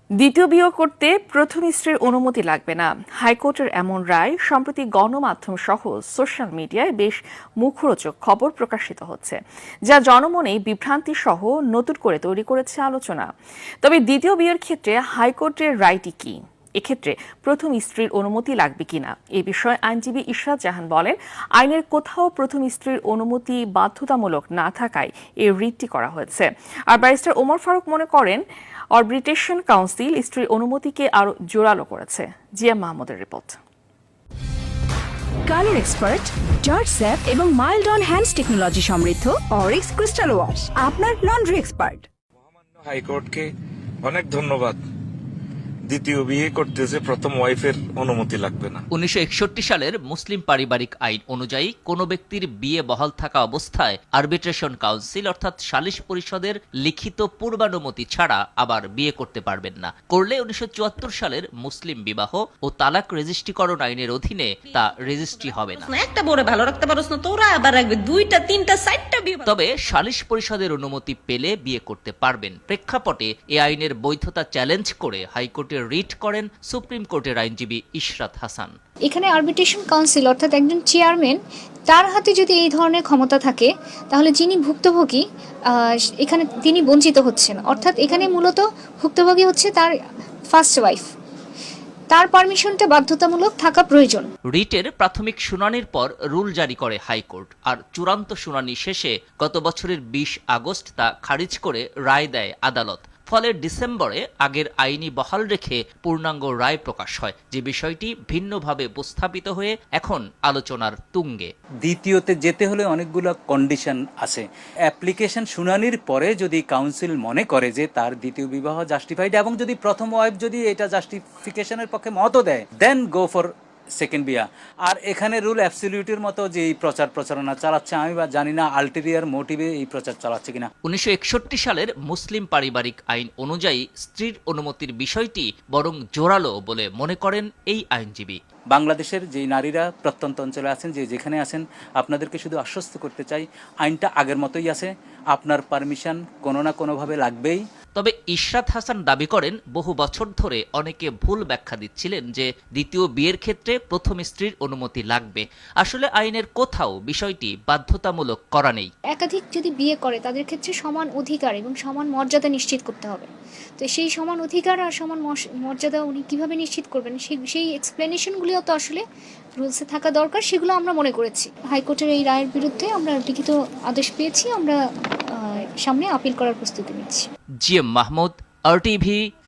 দ্বিতীয় বিয়ে করতে প্রথম স্ত্রীর অনুমতি লাগবে না। হাইকোর্টের এমন রায় সম্প্রতি গণমাধ্যম সহ সোশ্যাল মিডিয়ায় বেশ মুখরোচক খবর প্রকাশিত হচ্ছে, যা জনমনে বিভ্রান্তি সহ নতুন করে তৈরি করেছে আলোচনা। তবে দ্বিতীয় বিয়ের ক্ষেত্রে হাইকোর্টের রায়টি কি? এক্ষেত্রে প্রথম স্ত্রীর অনুমতি লাগবে কিনা এ বিষয়ে আইনজীবী ইশরাত জাহান বলেন, আইনের কোথাও প্রথম স্ত্রীর অনুমতি বাধ্যতামূলক না থাকায় এই রিটটি করা হয়েছে। আর ব্যারিস্টার ওমর ফারুক মনে করেন, আরবিট্রেশন কাউন্সিল স্ত্রীর অনুমতিকে আরো জোরালো করেছে। জিয়া মাহমুদের report. Colour expert, George sap এবং মাইল্ড অন হ্যান্ডস টেকনোলজি সমৃদ্ধ অরিক্স ক্রিস্টাল ওয়াশ আপনার লন্ড্রি এক্সপার্ট। হাইকোর্টকে অনেক ধন্যবাদ। দ্বিতীয় বিয়ে করতেছে প্রথম ওয়াইফের অনুমতি লাগবে না। 1961 সালের মুসলিম পারিবারিক আইন অনুযায়ী কোনো ব্যক্তির বিয়ে বহাল থাকা অবস্থায় আরবিট্রেশন কাউন্সিল অর্থাৎ সালিশ পরিষদের লিখিত পূর্বানুমতি ছাড়া আবার বিয়ে করতে পারবেন না। করলে 1974 সালের মুসলিম বিবাহ ও তালাক রেজিস্ট্রিকরণ আইনের অধীনে তা রেজিস্ট্রি হবে না। একটা বড় ভালো রাখতে পারোস না, তোরা আবার রাখবে দুইটা তিনটা চারটা বিয়ে। তবে সালিশ পরিষদের অনুমতি পেলে বিয়ে করতে পারবেন। প্রেক্ষাপটে এ আইনের বৈধতা চ্যালেঞ্জ করে হাইকোর্টে রিট করেন সুপ্রিম কোর্টের আইনজীবী ইশরাত হাসান। এখানে আরবিট্রেশন কাউন্সিল অর্থাৎ একজন চেয়ারম্যান, তার হাতে যদি এই ধরনের ক্ষমতা থাকে তাহলে যিনি ভুক্তভোগী এখানে তিনি বঞ্চিত হচ্ছেন। অর্থাৎ এখানে মূলত ভুক্তভোগী হচ্ছে তার ফার্স্ট ওয়াইফ, তার পারমিশনটা বাধ্যতামূলক থাকা প্রয়োজন। রিটের প্রাথমিক শুনানির পর রুল জারি করে হাইকোর্ট, আর চূড়ান্ত শুনানি শেষে গত বছরের 20 আগস্ট তা খারিজ করে রায় দেয় আদালত। ফলে ডিসেম্বরে আগের আইনি বহাল রেখে পূর্ণাঙ্গ রায় প্রকাশ হয়, যে বিষয়টি ভিন্নভাবে উপস্থাপিত হয়ে এখন আলোচনার তুঙ্গে। দ্বিতীয়তে যেতে হলে অনেকগুলো কন্ডিশন আছে। অ্যাপ্লিকেশন শুনানির পরে যদি কাউন্সিল মনে করে যে তার দ্বিতীয় বিবাহ জাস্টিফাইড এবং যদি প্রথম ওয়াইফ যদি এটা জাস্টিফিকেশনের পক্ষে মতও দেয়, দেন গো ফর সেকেন্ড বিয়া। আর এখানে রুল অ্যাবসলিউটের মতো যে এই প্রচারণা চালাচ্ছে, আমি বা জানি না আলটেরিয়ার মোটিভে এই প্রচার চালাচ্ছে কিনা। 1961 সালের মুসলিম পারিবারিক আইন অনুযায়ী স্ত্রীর অনুমতির বিষয়টি বরং জোরালো বলে মনে করেন এই আইনজীবী। বাংলাদেশের যে নারীরা প্রত্যন্ত অঞ্চলে আছেন, যে যেখানে আছেন, আপনাদেরকে শুধু আশ্বস্ত করতে চাই, আইনটা আগের মতোই আছে, আপনার পারমিশন কোনো না কোনোভাবে লাগবেই। তবে ইশরাত হাসান দাবি করেন, বহু বছর ধরে অনেকে ভুল ব্যাখ্যা দিচ্ছিলেন যে দ্বিতীয় বিয়ের ক্ষেত্রে প্রথম স্ত্রীর অনুমতি লাগবে। আসলে আইনের কোথাও বিষয়টি বাধ্যতামূলক করা নেই। একাধিক যদি বিয়ে করে তাদের ক্ষেত্রে সমান অধিকার এবং সমান মর্যাদা নিশ্চিত করতে হবে। তো সেই সমান অধিকার আর সমান মর্যাদা উনি কিভাবে নিশ্চিত করবেন, সেই এক্সপ্লেনেশনগুলিও তো আসলে রুলসে থাকা দরকার, সেগুলো আমরা মনে করেছি। হাইকোর্টের এই রায়ের বিরুদ্ধে আমরা লিখিত আদেশ পেয়েছি, আমরা সামনে আপিল করার প্রস্তুতি নিচ্ছি। GM Mahmud, RTV।